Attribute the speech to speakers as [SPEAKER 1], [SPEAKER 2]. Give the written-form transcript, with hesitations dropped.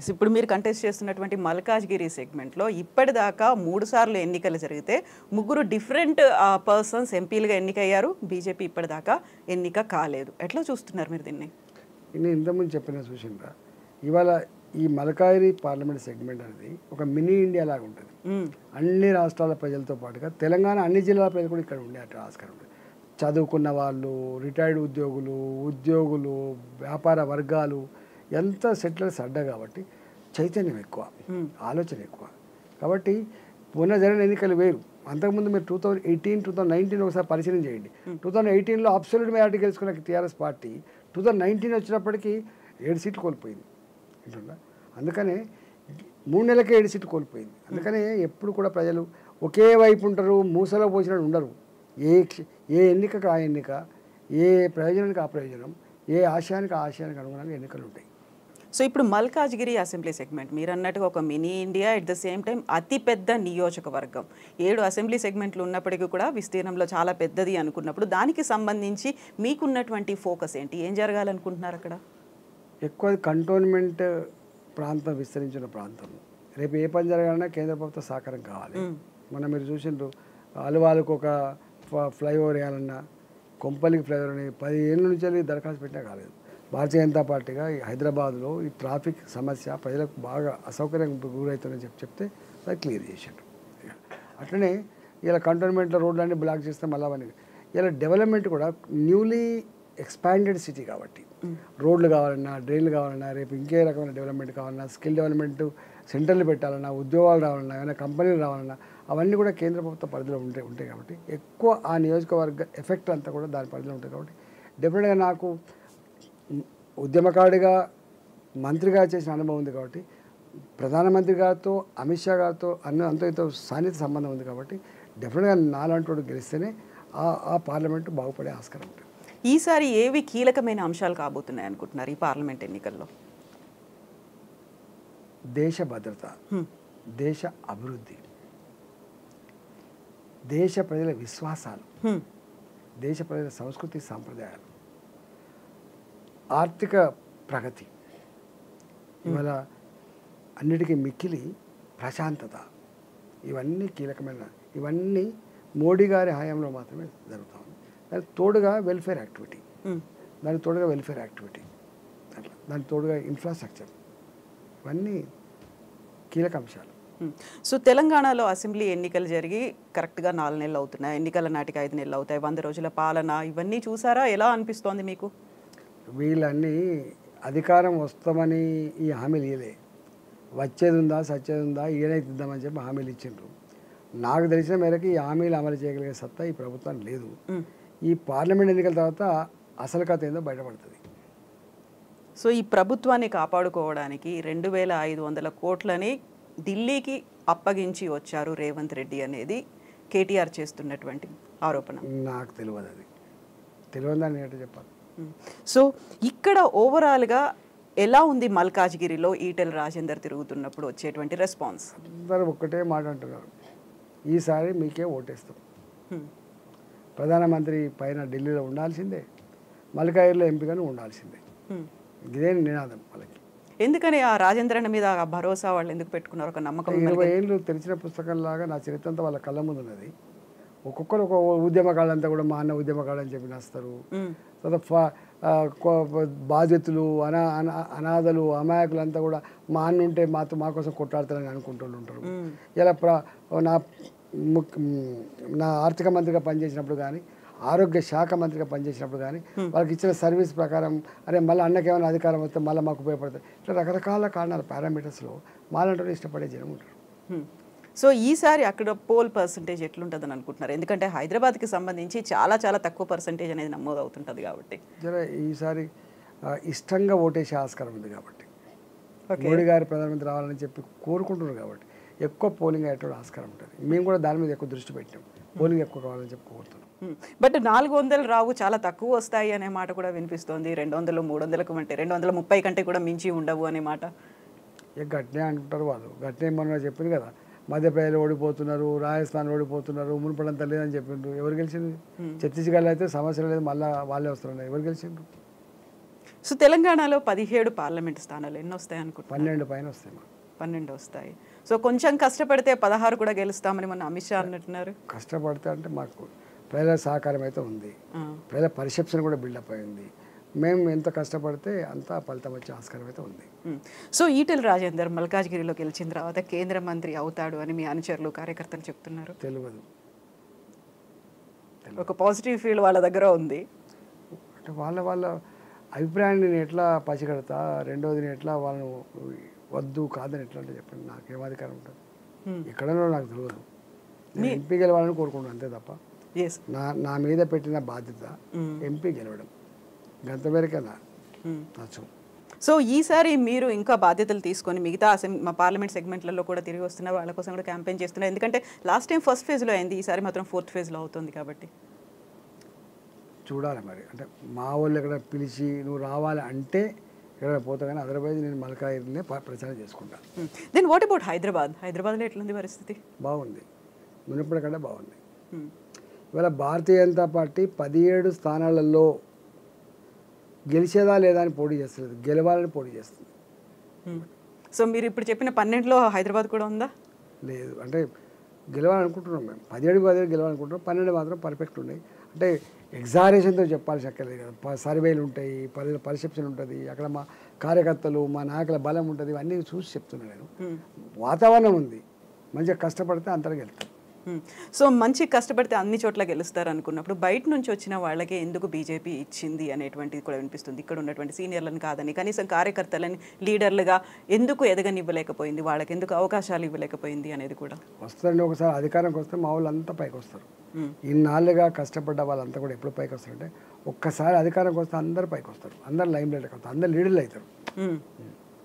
[SPEAKER 1] ఇప్పుడు మీరు కంటెస్ట్ చేస్తున్నటువంటి మల్కాజ్గిరి సెగ్మెంట్లో ఇప్పటిదాకా 3 సార్లు ఎన్నికలు జరిగితే ముగ్గురు డిఫరెంట్ పర్సన్స్ ఎంపీలుగా ఎన్నికయ్యారు. బీజేపీ ఇప్పటిదాకా ఎన్నిక కాలేదు. ఎట్లా చూస్తున్నారు మీరు దీన్ని?
[SPEAKER 2] నేను ఇంతకుముందు చెప్పిన చూసిండ్రా, ఇవాళ ఈ మల్కాజ్గిరి పార్లమెంట్ సెగ్మెంట్ అనేది ఒక మినీ ఇండియా లాగా ఉంటుంది. అన్ని రాష్ట్రాల ప్రజలతో పాటుగా తెలంగాణ అన్ని జిల్లాల ప్రజలు కూడా ఇక్కడ ఉండే ఆస్కారం ఉంటుంది. చదువుకున్న వాళ్ళు, రిటైర్డ్ ఉద్యోగులు, వ్యాపార వర్గాలు ఎంత సెటిలర్స్ అడ్డా కాబట్టి చైతన్యం ఎక్కువ, ఆలోచన ఎక్కువ. కాబట్టి మొన్న జరిగిన ఎన్నికలు వేరు. అంతకుముందు మీరు 2018, 2019 ఒకసారి పరిశీలన చేయండి. 2018లో అబ్సల్యూట్ మెజారిటీ గెలుచుకున్న టీఆర్ఎస్ పార్టీ 2019 వచ్చినప్పటికీ 7 సీట్లు కోల్పోయింది. ఏంటంటే అందుకనే 3 నెలలకే 7 సీట్లు కోల్పోయింది. అందుకనే ఎప్పుడు కూడా ప్రజలు ఒకే వైపు ఉంటారు, మూసలో పోసినట్టు ఉండరు. ఏ ఎన్నికకు ఆ ఎన్నిక, ఏ ప్రయోజనానికి ఆ ప్రయోజనం, ఏ ఆశయానికి ఆ ఆశయానికి అనుగుణంగా ఎన్నికలు ఉంటాయి.
[SPEAKER 1] సో ఇప్పుడు మల్కాజ్గిరి అసెంబ్లీ సెగ్మెంట్ మీరు అన్నట్టుగా ఒక mini India, at the same time అతిపెద్ద నియోజకవర్గం. 7 అసెంబ్లీ సెగ్మెంట్లు ఉన్నప్పటికీ కూడా విస్తీర్ణంలో చాలా పెద్దది అనుకున్నప్పుడు దానికి సంబంధించి మీకున్నటువంటి ఫోకస్ ఏంటి? ఏం జరగాలనుకుంటున్నారు అక్కడ?
[SPEAKER 2] ఎక్కువ కంటోన్మెంట్ ప్రాంతం, విస్తరించిన ప్రాంతం. రేపు ఏ పని జరగాలన్నా కేంద్ర ప్రభుత్వ సహకారం కావాలి. మనం మీరు చూసిండ్రు, అలవాళ్ళకు ఒక ఫ్లైఓవర్ వేయాలన్నా, కొంపల్లికి ఫ్లైఓవర్ అని 10 ఏళ్ళ నుంచి దరఖాస్తు పెట్టినా కాలేదు. భారతీయ జనతా పార్టీగా హైదరాబాద్లో ఈ ట్రాఫిక్ సమస్య ప్రజలకు బాగా అసౌకర్యం గురవుతుందని చెప్తే అది క్లియర్ చేశారు. అట్లనే ఇలా కంటోన్మెంట్లో రోడ్లన్నీ బ్లాక్ చేస్తే మళ్ళీ ఇలా డెవలప్మెంట్ కూడా న్యూలీ ఎక్స్పాండెడ్ సిటీ కాబట్టి రోడ్లు కావాలన్నా, డ్రైన్లు కావాలన్నా, రేపు ఇంకే రకమైన డెవలప్మెంట్ కావాలన్నా, స్కిల్ డెవలప్మెంట్ సెంటర్లు పెట్టాలన్నా, ఉద్యోగాలు రావాలన్నా, ఏమైనా కంపెనీలు రావాలన్నా అవన్నీ కూడా కేంద్ర ప్రభుత్వ పరిధిలో ఉంటాయి కాబట్టి ఎక్కువ ఆ నియోజకవర్గ ఎఫెక్ట్ అంతా కూడా దాని పరిధిలో ఉంటుంది. కాబట్టి డెఫినెట్గా నాకు ఉద్యమకారుడిగా, మంత్రిగా చేసిన అనుభవం ఉంది కాబట్టి ప్రధానమంత్రి గారితో, అమిత్ షా గారితో అంతో సాన్నిహిత సంబంధం ఉంది కాబట్టి డెఫినెట్గా నాలాంటి గెలిస్తేనే ఆ పార్లమెంటు బాగుపడే ఆస్కారం ఉంటుంది.
[SPEAKER 1] ఈసారి ఏవి కీలకమైన అంశాలు కాబోతున్నాయి అనుకుంటున్నారు ఈ పార్లమెంట్ ఎన్నికల్లో?
[SPEAKER 2] దేశ భద్రత, దేశ అభివృద్ధి, దేశ ప్రజల విశ్వాసాలు, దేశ ప్రజల సంస్కృతి సాంప్రదాయాలు, ఆర్థిక ప్రగతి, ఇవాళ అన్నిటికీ మిక్కిలి ప్రశాంతత, ఇవన్నీ కీలకమైన, ఇవన్నీ మోడీ గారి హయాంలో మాత్రమే జరుగుతూ ఉంది. దానికి తోడుగా వెల్ఫేర్ యాక్టివిటీ, దానికి తోడుగా ఇన్ఫ్రాస్ట్రక్చర్, ఇవన్నీ కీలక అంశాలు.
[SPEAKER 1] సో తెలంగాణలో అసెంబ్లీ ఎన్నికలు జరిగి కరెక్ట్గా 4 నెలలు అవుతున్నాయి. ఎన్నికల నాటికి 5 నెలలు అవుతాయి. 100 రోజుల పాలన, ఇవన్నీ చూసారా? ఎలా అనిపిస్తోంది మీకు?
[SPEAKER 2] వీళ్ళన్నీ అధికారం వస్తామని ఈ హామీలు ఇవ్వలే. వచ్చేది ఉందా, సచ్చేది ఉందా, ఏదైతుందామని చెప్పి హామీలు ఇచ్చిండ్రు. నాకు తెలిసిన మేరకు ఈ హామీలు అమలు చేయగలిగే సత్తా ఈ ప్రభుత్వం లేదు. ఈ పార్లమెంట్ ఎన్నికల తర్వాత అసలు కథ ఏందో బయటపడుతుంది.
[SPEAKER 1] సో ఈ ప్రభుత్వాన్ని కాపాడుకోవడానికి 2500 కోట్లని ఢిల్లీకి అప్పగించి వచ్చారు రేవంత్ రెడ్డి అనేది కేటీఆర్ చేస్తున్నటువంటి ఆరోపణ.
[SPEAKER 2] నాకు తెలియదని ఏంటో చెప్పాలి.
[SPEAKER 1] సో ఇక్కడ ఓవరాల్గా ఎలా ఉంది మల్కాజ్గిరిలో ఈటెల రాజేందర్ తిరుగుతున్నప్పుడు వచ్చేటువంటి రెస్పాన్స్?
[SPEAKER 2] అందరూ ఒక్కటే మాట అంటున్నారు, ఈసారి మీకే ఓటేస్తాం. ప్రధానమంత్రి పైన ఢిల్లీలో ఉండాల్సిందే, మల్కాజ్గిరిలో ఎంపీగానే ఉండాల్సిందే. ఇదే నినాదం వాళ్ళకి.
[SPEAKER 1] ఎందుకని ఆ రాజేంద్రన్న మీద ఆ భరోసా వాళ్ళు ఎందుకు పెట్టుకున్నారు? ఒక నమ్మకం.
[SPEAKER 2] 20 ఏళ్ళు తెరిచిన పుస్తకంలాగా నా చరిత్ర అంతా వాళ్ళ కళ్ళ ముందు ఉన్నది. ఒక్కొక్కరు ఒక ఉద్యమకాలంతా కూడా మా అన్న ఉద్యమకాలం అని చెప్పి నస్తారు. బాధితులు, అనాథలు, అమాయకులంతా కూడా మా అన్న ఉంటే మా కోసం కొట్లాడతారని అనుకుంటూ ఉంటారు. ఇలా నా ఆర్థిక మంత్రిగా పనిచేసినప్పుడు కానీ, ఆరోగ్య శాఖ మంత్రిగా పనిచేసినప్పుడు కానీ వాళ్ళకి ఇచ్చిన సర్వీస్ ప్రకారం అరే మళ్ళీ అన్నకేమైనా అధికారం వస్తే మళ్ళీ మాకు ఉపయోగపడుతుంది. ఇట్లా రకరకాల కారణాలు, పారామీటర్స్లో మాలంటే ఇష్టపడే జనం ఉంటారు.
[SPEAKER 1] సో ఈసారి అక్కడ పోల్ పర్సంటేజ్ ఎట్లుంటుందని అనుకుంటున్నారు? ఎందుకంటే హైదరాబాద్కి సంబంధించి చాలా చాలా తక్కువ పర్సంటేజ్ అనేది నమోదు అవుతుంటుంది కాబట్టి
[SPEAKER 2] ఈసారి ఇష్టంగా ఓటేసే ఆస్కారం ఉంది కాబట్టి, మోడీ గారి ప్రధానమంత్రి రావాలని చెప్పి కోరుకుంటున్నారు కాబట్టి ఎక్కువ పోలింగ్ అయ్యేటువంటి ఆస్కారం ఉంటుంది. మేము కూడా దాని మీద ఎక్కువ దృష్టి పెట్టాం, పోలింగ్ ఎక్కువ కావాలని చెప్పి కోరుతున్నాం.
[SPEAKER 1] బట్ 400 రావు, చాలా తక్కువ వస్తాయి అనే మాట కూడా వినిపిస్తోంది. 200, 300 అంటే 230 కంటే కూడా మించి ఉండవు అనే మాట.
[SPEAKER 2] ఇక గట్నే అంటుంటారు వాళ్ళు. గట్నే మొన్న చెప్పింది కదా, మధ్యప్రదేశ్ ఓడిపోతున్నారు, రాజస్థాన్ ఓడిపోతున్నారు, మునుపడంతా లేదని చెప్పిండ్రు. ఎవరు గెలిచింది? ఛత్తీస్గఢ్లో అయితే సమస్య లేదు, మళ్ళీ వాళ్ళే వస్తున్నారు. ఎవరు గెలిచిండ్రు?
[SPEAKER 1] సో తెలంగాణలో 17 పార్లమెంట్ స్థానాలు ఎన్ని వస్తాయి అనుకుంటున్నారు?
[SPEAKER 2] 12 పైన వస్తాయి మాకు.
[SPEAKER 1] 12 వస్తాయి. సో కొంచెం కష్టపడితే 16 కూడా గెలుస్తామని మొన్న అమిత్ షా అన్నట్టున్నారు.
[SPEAKER 2] కష్టపడితే అంటే మాకు ప్రజల సహకారం అయితే ఉంది, ప్రజల పర్సెప్షన్ కూడా బిల్డప్ అయింది. మేము ఎంత కష్టపడితే అంత ఫలితం వచ్చే ఆస్కారం అయితే ఉంది.
[SPEAKER 1] సో ఈటెల రాజేందర్ మల్కాజ్గిరిలో గెలిచిన తర్వాత కేంద్ర మంత్రి అవుతాడు అని మీ అనుచరులు కార్యకర్తలు చెప్తున్నారు.
[SPEAKER 2] తెలియదు,
[SPEAKER 1] ఒక పాజిటివ్ ఫీల్ వాళ్ళ దగ్గర ఉంది.
[SPEAKER 2] అంటే వాళ్ళ అభిప్రాయాన్ని నేను ఎట్లా పసిగడతా, రెండోది నేను ఎట్లా వాళ్ళను వద్దు కాదని ఎట్లా అంటే చెప్పండి, నాకేం అధికారం ఉంటుంది? ఎక్కడనో నాకు తెలియదు. నేను ఎంపీ గెలవాలని కోరుకుంటాను అంతే తప్ప నా మీద పెట్టిన బాధ్యత ఎంపీ గెలవడం, గంత మేరకే నచ్చు.
[SPEAKER 1] సో ఈసారి మీరు ఇంకా బాధ్యతలు తీసుకొని మిగతా మా పార్లమెంట్ సెగ్మెంట్లలో కూడా తిరిగి వస్తున్నారు, వాళ్ళ కోసం కూడా క్యాంపెయిన్ చేస్తున్నారు. ఎందుకంటే లాస్ట్ టైం ఫస్ట్ ఫేజ్లో అయింది, ఈసారి మాత్రం ఫోర్త్ ఫేజ్లో అవుతుంది కాబట్టి
[SPEAKER 2] చూడాలి మరి. అంటే మా వాళ్ళు ఎక్కడ పిలిచి నువ్వు రావాలి అంటే ఎక్కడ పోతా, కానీ అదర్వైజ్ నేను మల్కాజ్గిరినే ప్రచారం చేసుకుంటాను.
[SPEAKER 1] దెన్ వాట్ అబౌట్ హైదరాబాద్లో ఎట్లుంది పరిస్థితి?
[SPEAKER 2] బాగుంది, మునుపటి కంటే బాగుంది. ఇవాళ భారతీయ జనతా పార్టీ 17 స్థానాలలో గెలిచేదా లేదా అని పోటీ చేస్తుంది, గెలవాలని పోటీ చేస్తుంది.
[SPEAKER 1] సో మీరు ఇప్పుడు చెప్పిన 12లో హైదరాబాద్ కూడా ఉందా? లేదు,
[SPEAKER 2] అంటే గెలవాలనుకుంటున్నాం మేము. 17 గెలవాలనుకుంటున్నాం, 12 మాత్రం పర్ఫెక్ట్ ఉన్నాయి. అంటే ఎగ్జారేషన్తో చెప్పాల్సి అక్కర్లేదు కదా, సర్వేలు ఉంటాయి, పర్సెప్షన్ ఉంటుంది, అక్కడ మా కార్యకర్తలు మా నాయకుల బలం ఉంటుంది, ఇవన్నీ చూసి చెప్తున్నాను నేను. వాతావరణం ఉంది, మంచిగా కష్టపడితే అంతరం వెళ్తాం.
[SPEAKER 1] సో మంచి కష్టపడితే అన్ని చోట్ల గెలుస్తారు అనుకున్నప్పుడు బయట నుంచి వచ్చిన వాళ్ళకి ఎందుకు బీజేపీ ఇచ్చింది అనేటువంటిది కూడా వినిపిస్తుంది. ఇక్కడ ఉన్నటువంటి సీనియర్లను కాదని, కనీసం కార్యకర్తలని లీడర్లుగా ఎందుకు ఎదగనివ్వలేకపోయింది, వాళ్ళకి ఎందుకు అవకాశాలు ఇవ్వలేకపోయింది అనేది కూడా
[SPEAKER 2] వస్తారండి. ఒకసారి అధికారంకి వస్తే మా వాళ్ళు అంతా పైకి వస్తారు. ఇన్నాళ్ళుగా కష్టపడ్డ వాళ్ళంతా కూడా ఎప్పుడు పైకి వస్తారంటే ఒక్కసారి అధికారంకి వస్తే అందరు పైకి వస్తారు, అందరు లైమ్ లైట్కి వస్తారు, అందరు లీడర్లు అవుతారు.